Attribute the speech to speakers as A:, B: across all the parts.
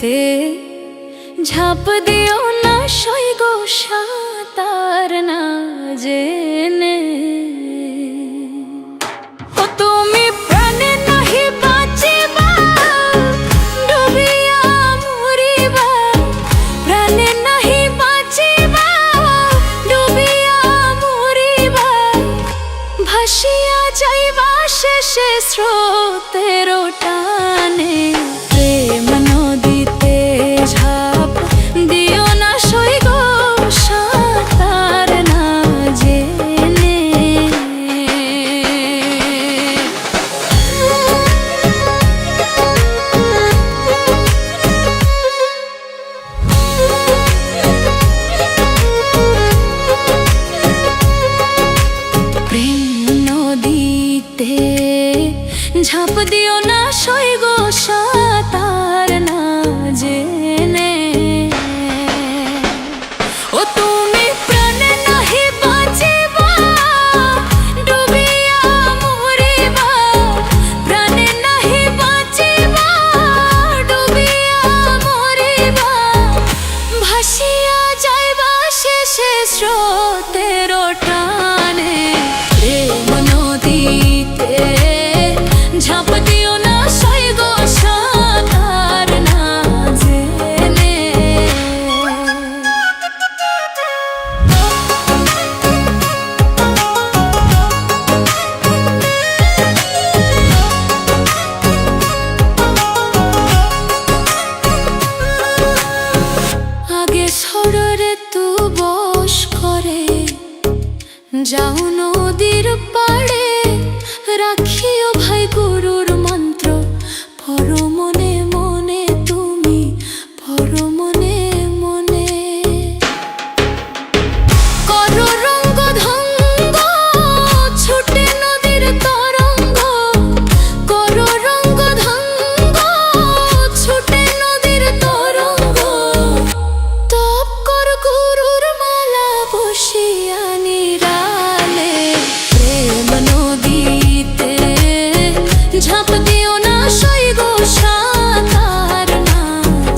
A: নদীতে ঝাঁপ দিও না সৈগ সাঁতার না জেনে। ও তুমি প্রাণে নাহি বাঁচিবা, ডুবিয়া মরিবা। প্রাণে নাহি বাঁচিবা, ডুবিয়া মরিবা। ভাসিয়া যাইবা শেষে স্রোতের টানে। প্রেম নদীতে ঝাঁপ দিও না সৈগ সাঁতার না জেনে। প্রেম নদীতে ঝাঁপ দিও না সৈগ সাঁতার না জেনে। ও তুমি প্রাণে নাহি বাঁচিবা, ডুবিয়া মরিবা। প্রাণে নাহি বাঁচিবা, ডুবিয়া মরিবা। ভাসিয়া যাইবা শেষে স্রোতের টানে। প্রেম নদীতে ঝাঁপ দিও না সৈগ সাঁতার না জেনে। আগে সররে তু বস করে যাও নদীর পাড়ে। রাখিও ভাই গুরুর মন্ত্র পর মনে মনে, তুমি পর মনে মনে। করো রঙ্গ ধঙ্গ ছুটে নদীর তরঙ্গ। করো রঙ্গ ধঙ্গ ছুটে নদীর তরঙ্গ। তপ কর গুরুর মালা বসিয়া নিরালে। প্রেম নদীতে ঝাঁপ দিও না সৈগ সাঁতার না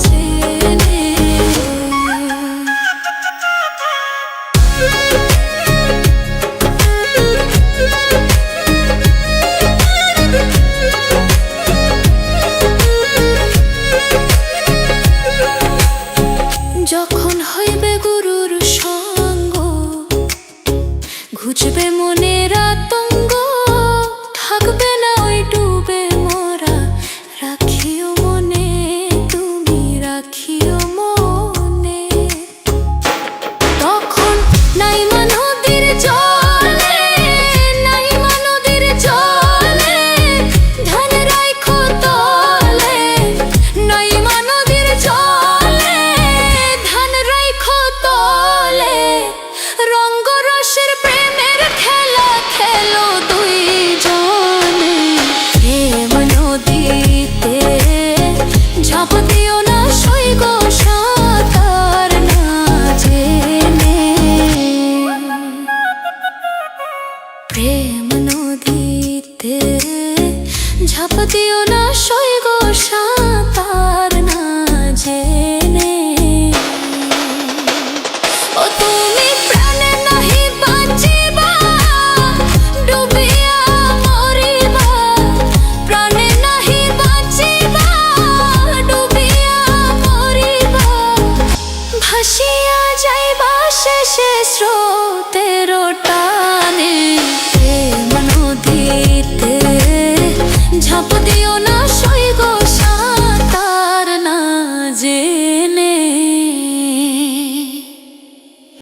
A: জেনে। যখন হইবে গুরুর সঙ্গ, ঘুচবে মনের আতঙ্ক। থাকবে না ওই ডুবে মোরা, রাখিও মনে, তুমি রাখিও মনে। তখন নাইমা নদীর জলে, নাইমা নদীর জলে। ধান রাইখো তলে, নাইমা নদীর জলে। ধান রাইখো তলে। রঙ্গরসের প্রেমের খেলা খেলো দুই জনে। প্রেম নদীতে ঝাঁপ দিও